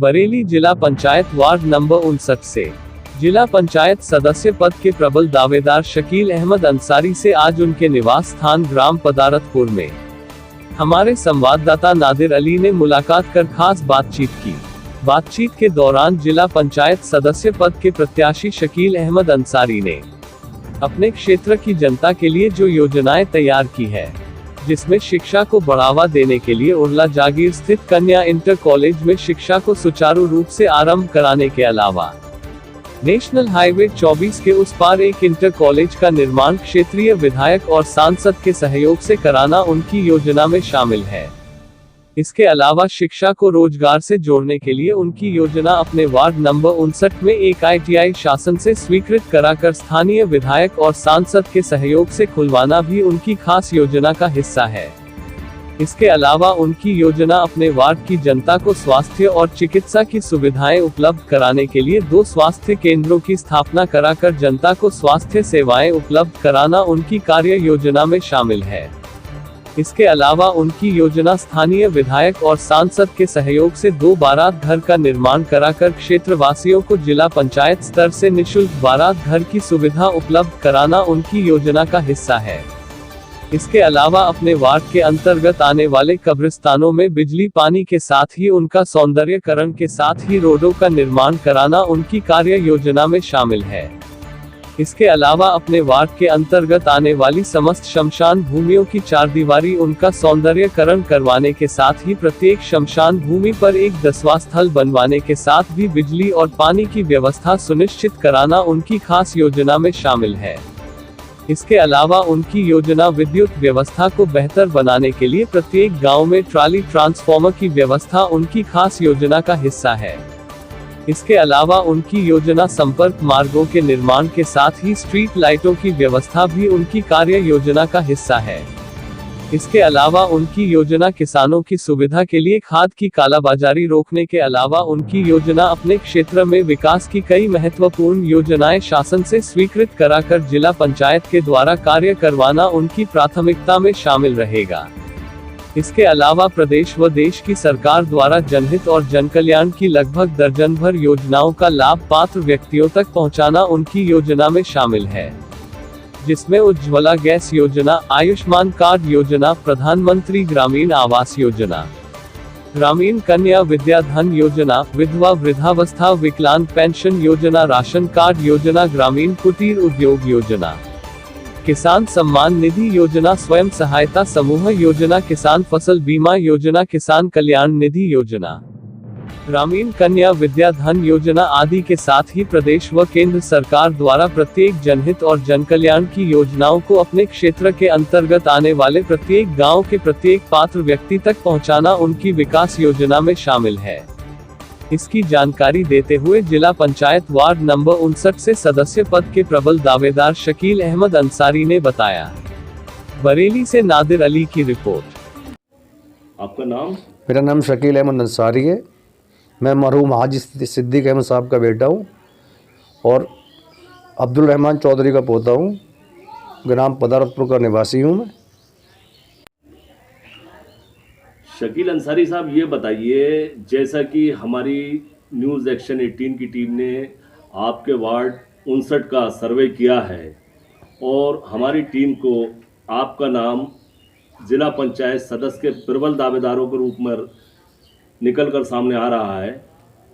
बरेली जिला panchayat ward number 59 से जिला पंचायत सदस्य पद के प्रबल दावेदार शकील अहमद अंसारी से आज उनके निवास स्थान ग्राम पदारतपुर में हमारे संवाददाता नादिर अली ने मुलाकात कर खास बातचीत की। बातचीत के दौरान जिला पंचायत सदस्य पद के प्रत्याशी शकील अहमद अंसारी ने अपने क्षेत्र की जनता के लिए जो योजनाएं तैयार की है, जिसमें शिक्षा को बढ़ावा देने के लिए उर्ला जागीर स्थित कन्या इंटर कॉलेज में शिक्षा को सुचारू रूप से आरंभ कराने के अलावा नेशनल हाईवे 24 के उस पार एक इंटर कॉलेज का निर्माण क्षेत्रीय विधायक और सांसद के सहयोग से कराना उनकी योजना में शामिल है। इसके अलावा शिक्षा को रोजगार से जोड़ने के लिए उनकी योजना अपने वार्ड नंबर 59 में एक ITI शासन से स्वीकृत कराकर स्थानीय विधायक और सांसद के सहयोग से खुलवाना भी उनकी खास योजना का हिस्सा है। इसके अलावा उनकी योजना अपने वार्ड की जनता को स्वास्थ्य और चिकित्सा की सुविधाएं उपलब्ध कराने के लिए 2 स्वास्थ्य केंद्रों की स्थापना कराकर जनता को स्वास्थ्य सेवाएं उपलब्ध कराना उनकी कार्य योजना में शामिल है। इसके अलावा उनकी योजना स्थानीय विधायक और सांसद के सहयोग से 2 बारात घर का निर्माण कराकर क्षेत्रवासियों को जिला पंचायत स्तर से निःशुल्क बारात घर की सुविधा उपलब्ध कराना उनकी योजना का हिस्सा है। इसके अलावा अपने वार्ड के अंतर्गत आने वाले कब्रिस्तानों में बिजली पानी के साथ ही उनका सौंदर्यकरण के साथ ही रोडों का निर्माण कराना उनकी कार्य योजना में शामिल है। इसके अलावा अपने वार्ड के अंतर्गत आने वाली समस्त शमशान भूमियों की 4 दीवारी उनका सौंदर्यकरण करवाने के साथ ही प्रत्येक शमशान भूमि पर एक 10वां स्थल बनवाने के साथ भी बिजली और पानी की व्यवस्था सुनिश्चित कराना उनकी खास योजना में शामिल है। इसके अलावा उनकी योजना विद्युत व्यवस्था को बेहतर बनाने के लिए प्रत्येक गांव में ट्राली ट्रांसफार्मर की व्यवस्था उनकी खास योजना का हिस्सा है। इसके अलावा उनकी योजना संपर्क मार्गों के निर्माण के साथ ही स्ट्रीट लाइटों की व्यवस्था भी उनकी कार्य योजना का हिस्सा है। इसके अलावा उनकी योजना किसानों की सुविधा के लिए खाद की कालाबाजारी रोकने के अलावा उनकी योजना अपने क्षेत्र में विकास की कई महत्वपूर्ण योजनाएं शासन से स्वीकृत कराकर जिला पंचायत के द्वारा कार्य करवाना उनकी प्राथमिकता में शामिल रहेगा। इसके अलावा प्रदेश व देश की सरकार द्वारा जनहित और जनकल्याण की लगभग दर्जन भर योजनाओं का लाभ पात्र व्यक्तियों तक पहुंचाना उनकी योजना में शामिल है, जिसमें उज्ज्वला गैस योजना, आयुष्मान कार्ड योजना, प्रधानमंत्री ग्रामीण आवास योजना, ग्रामीण कन्या विद्या धन योजना, विधवा वृद्धावस्था विकलांग पेंशन योजना, राशन कार्ड योजना, ग्रामीण कुटीर उद्योग योजना, किसान सम्मान निधि योजना, स्वयं सहायता समूह योजना, किसान फसल बीमा योजना, किसान कल्याण निधि योजना, ग्रामीण कन्या विद्या धन योजना आदि के साथ ही प्रदेश व केंद्र सरकार द्वारा प्रत्येक जनहित और जनकल्याण की योजनाओं को अपने क्षेत्र के अंतर्गत आने वाले प्रत्येक गांव के प्रत्येक पात्र व्यक्ति तक पहुंचाना उनकी विकास योजना में शामिल है। इसकी जानकारी देते हुए जिला पंचायत वार्ड नंबर 59 से सदस्य पद के प्रबल दावेदार शकील अहमद अंसारी ने बताया। बरेली से नादिर अली की रिपोर्ट। आपका नाम? मेरा नाम शकील अहमद अंसारी है। मैं मरहूम हाजी सिद्दीक अहमद साहब का बेटा हूँ और अब्दुल रहमान चौधरी का पोता हूँ। ग्राम पदारतपुर का निवासी हूँ मैं। शकील अंसारी साहब, ये बताइए, जैसा कि हमारी न्यूज़ एक्शन 18 की टीम ने आपके वार्ड 59 का सर्वे किया है और हमारी टीम को आपका नाम जिला पंचायत सदस्य के प्रबल दावेदारों के रूप में निकलकर सामने आ रहा है।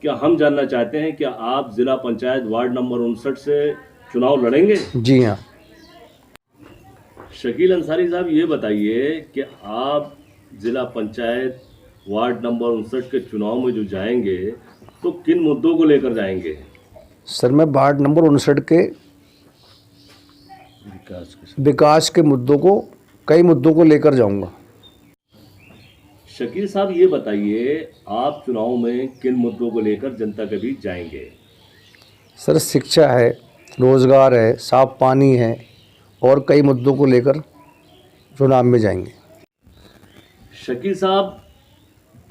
क्या हम जानना चाहते हैं कि आप जिला पंचायत वार्ड नंबर 59 से चुनाव लड़ेंगे? जी हाँ। शकील अंसारी साहब, ये बताइए कि आप जिला पंचायत वार्ड नंबर 59 के चुनाव में जो जाएंगे तो किन मुद्दों को लेकर जाएंगे? सर, मैं वार्ड नंबर 59 के विकास के मुद्दों को, कई मुद्दों को लेकर जाऊंगा। शकील साहब, ये बताइए, आप चुनाव में किन मुद्दों को लेकर जनता के बीच जाएंगे? सर, शिक्षा है, रोजगार है, साफ पानी है और कई मुद्दों को लेकर चुनाव में जाएंगे। शकील साहब,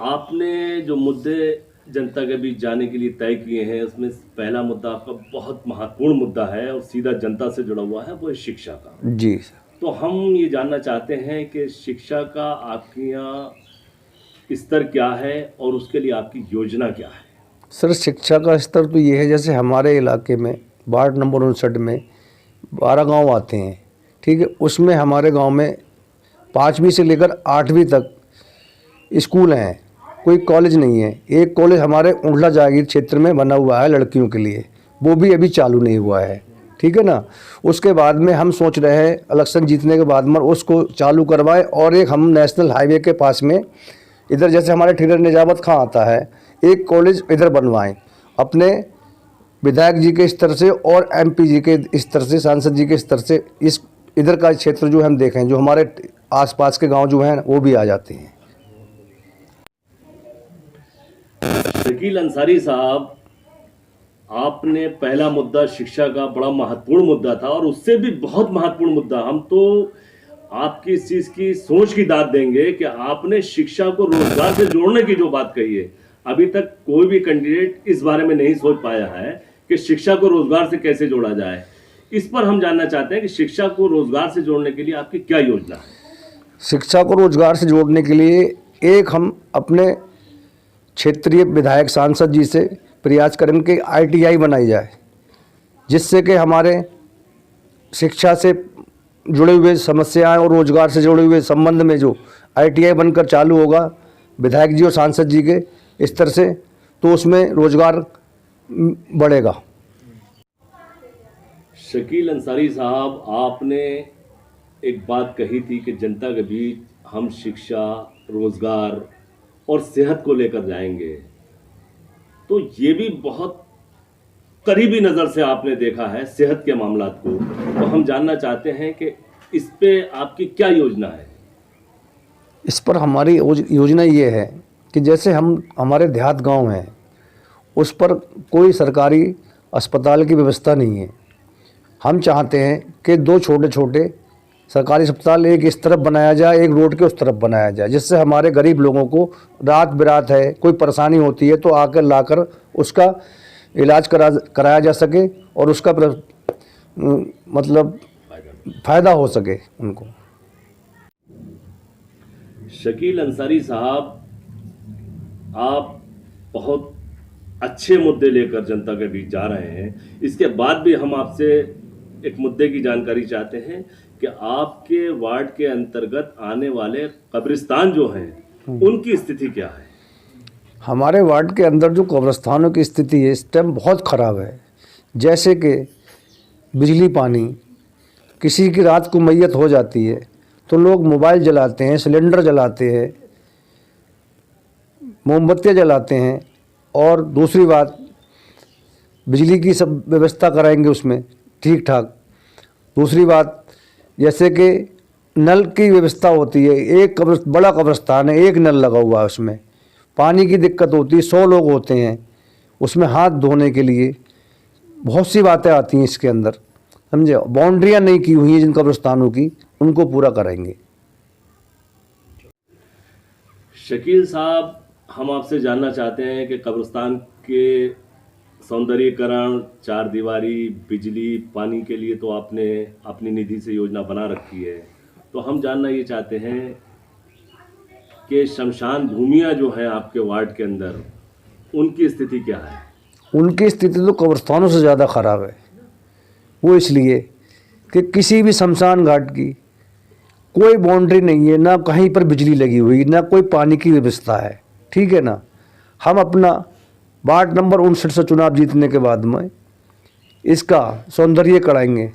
आपने जो मुद्दे जनता के बीच जाने के लिए तय किए हैं, उसमें पहला मुद्दा आपका बहुत महत्वपूर्ण मुद्दा है और सीधा जनता से जुड़ा हुआ है, वो है शिक्षा का। जी सर। तो हम ये जानना चाहते हैं कि शिक्षा का आपके यहाँ स्तर क्या है और उसके लिए आपकी योजना क्या है? सर शिक्षा का स्तर तो ये है, जैसे हमारे इलाके में वार्ड नंबर 59 में 12 गांव आते हैं, ठीक है। उसमें हमारे गांव में 5वीं से लेकर 8वीं तक स्कूल हैं, कोई कॉलेज नहीं है। एक कॉलेज हमारे उंडला जागीर क्षेत्र में बना हुआ है लड़कियों के लिए, वो भी अभी चालू नहीं हुआ है, ठीक है ना। उसके बाद में हम सोच रहे हैं इलेक्शन जीतने के बाद में उसको चालू करवाएं, और एक हम नेशनल हाईवे के पास में इधर जैसे हमारे ठिगर निजामत खां आता है, एक कॉलेज इधर बनवाएं अपने विधायक जी के स्तर से और MP जी के स्तर से, सांसद जी के स्तर से। इस इधर का क्षेत्र जो हम देखें, जो हमारे आसपास के गांव जो हैं वो भी आ जाते हैं। शकील अंसारी साहब, आपने पहला मुद्दा शिक्षा का बड़ा महत्वपूर्ण मुद्दा था, और उससे भी बहुत महत्वपूर्ण मुद्दा, हम तो आपकी इस चीज की सोच की दाद देंगे कि आपने शिक्षा को रोजगार से जोड़ने की जो बात कही है, अभी तक कोई भी कैंडिडेट इस बारे में नहीं सोच पाया है कि शिक्षा को रोजगार से कैसे जोड़ा जाए। इस पर हम जानना चाहते हैं कि शिक्षा को रोजगार से जोड़ने के लिए आपकी क्या योजना है? शिक्षा को रोजगार से जोड़ने के लिए एक हम अपने क्षेत्रीय विधायक सांसद जी से प्रयास करें कि ITI बनाई जाए, जिससे कि हमारे शिक्षा से जुड़े हुए समस्याएं और रोजगार से जुड़े हुए संबंध में जो ITI बनकर चालू होगा विधायक जी और सांसद जी के स्तर से, तो उसमें रोजगार बढ़ेगा। शकील अंसारी साहब, आपने एक बात कही थी कि जनता के बीच हम शिक्षा, रोजगार और सेहत को लेकर जाएंगे, तो ये भी बहुत करीबी नज़र से आपने देखा है सेहत के मामलात को, तो हम जानना चाहते हैं कि इस पे आपकी क्या योजना है? इस पर हमारी योजना ये है कि जैसे हमारे देहात गांव हैं, उस पर कोई सरकारी अस्पताल की व्यवस्था नहीं है। हम चाहते हैं कि 2 छोटे छोटे सरकारी अस्पताल एक इस तरफ बनाया जाए, एक रोड के उस तरफ बनाया जाए, जिससे हमारे गरीब लोगों को रात बिरात है कोई परेशानी होती है तो आकर लाकर उसका इलाज कराया जा सके और उसका मतलब फ़ायदा हो सके उनको। शकील अंसारी साहब, आप बहुत अच्छे मुद्दे लेकर जनता के बीच जा रहे हैं। इसके बाद भी हम आपसे एक मुद्दे की जानकारी चाहते हैं कि आपके वार्ड के अंतर्गत आने वाले कब्रिस्तान जो हैं उनकी स्थिति क्या है? हमारे वार्ड के अंदर जो कब्रिस्तानों की स्थिति है इस टाइम बहुत ख़राब है। जैसे कि बिजली पानी, किसी की रात को मैयत हो जाती है तो लोग मोबाइल जलाते हैं, सिलेंडर जलाते हैं, मोमबत्तियाँ जलाते हैं, और दूसरी बात बिजली की सब व्यवस्था कराएंगे उसमें ठीक ठाक। दूसरी बात जैसे कि नल की व्यवस्था होती है, एक बड़ा कब्रिस्तान है, एक नल लगा हुआ है, उसमें पानी की दिक्कत होती है, 100 लोग होते हैं उसमें हाथ धोने के लिए, बहुत सी बातें आती हैं इसके अंदर, समझे। बाउंड्रियाँ नहीं की हुई हैं जिन कब्रिस्तानों की, उनको पूरा कराएंगे। शकील साहब, हम आपसे जानना चाहते हैं कि कब्रिस्तान के सौंदर्यीकरण, 4 दीवारी, बिजली, पानी के लिए तो आपने अपनी निधि से योजना बना रखी है, तो हम जानना ये चाहते हैं कि शमशान भूमियाँ जो हैं आपके वार्ड के अंदर, उनकी स्थिति क्या है? उनकी स्थिति तो कब्रिस्तानों से ज़्यादा ख़राब है। वो इसलिए कि किसी भी शमशान घाट की कोई बाउंड्री नहीं है, ना कहीं पर बिजली लगी हुई, ना कोई पानी की व्यवस्था है, ठीक है ना। हम अपना वार्ड नंबर 59 से चुनाव जीतने के बाद में इसका सौंदर्य कराएंगे,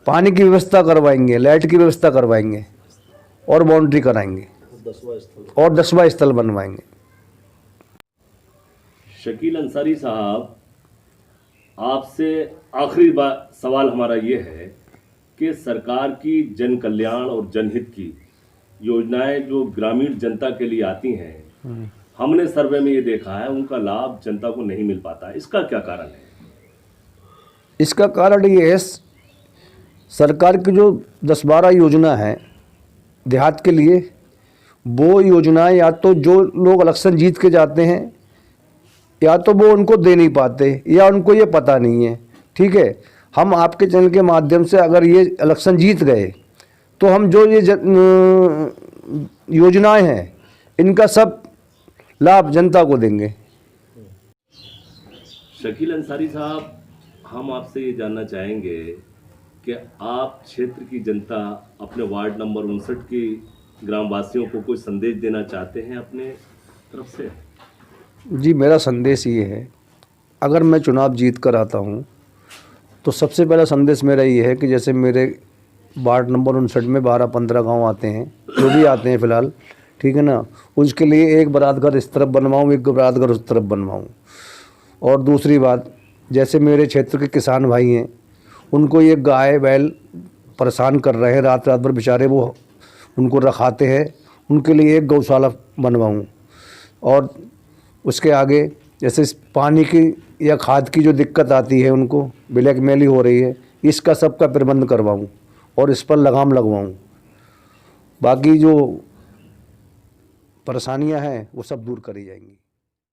पानी की व्यवस्था करवाएंगे, लाइट की व्यवस्था करवाएंगे और बाउंड्री कराएंगे और 10वां स्थल बनवाएंगे। शकील अंसारी साहब, आपसे आखिरी सवाल हमारा ये है कि सरकार की जन कल्याण और जनहित की योजनाएं जो ग्रामीण जनता के लिए आती हैं, हमने सर्वे में ये देखा है उनका लाभ जनता को नहीं मिल पाता है, इसका क्या कारण है? इसका कारण ये है सरकार की जो 10-12 योजना है देहात के लिए, वो योजनाएं या तो जो लोग इलेक्शन जीत के जाते हैं या तो वो उनको दे नहीं पाते या उनको ये पता नहीं है, ठीक है। हम आपके चैनल के माध्यम से अगर ये इलेक्शन जीत गए तो हम जो ये योजनाएं हैं इनका सब लाभ जनता को देंगे, शकील अंसारी साहब, हम आपसे ये जानना चाहेंगे कि आप क्षेत्र की जनता, अपने वार्ड नंबर 59 की ग्रामवासियों को कोई संदेश देना चाहते हैं अपने तरफ से? जी, मेरा संदेश ये है, अगर मैं चुनाव जीत कर आता हूँ तो सबसे पहला संदेश मेरा ये है कि जैसे मेरे वार्ड नंबर 59 में 12-15 गांव आते हैं, जो भी आते हैं फ़िलहाल, ठीक है ना, उसके लिए एक बरातघर इस तरफ बनवाऊँ, एक बरातघर उस तरफ बनवाऊँ। और दूसरी बात, जैसे मेरे क्षेत्र के किसान भाई हैं, उनको ये गाय बैल परेशान कर रहे हैं, रात रात भर बेचारे वो उनको रखाते हैं, उनके लिए एक गौशाला बनवाऊँ। और उसके आगे जैसे इस पानी की या खाद की जो दिक्कत आती है, उनको ब्लैकमेली हो रही है, इसका सबका प्रबंध करवाऊँ और इस पर लगाम लगवाऊँ। बाकी जो परेशानियां हैं वो सब दूर करी जाएंगी।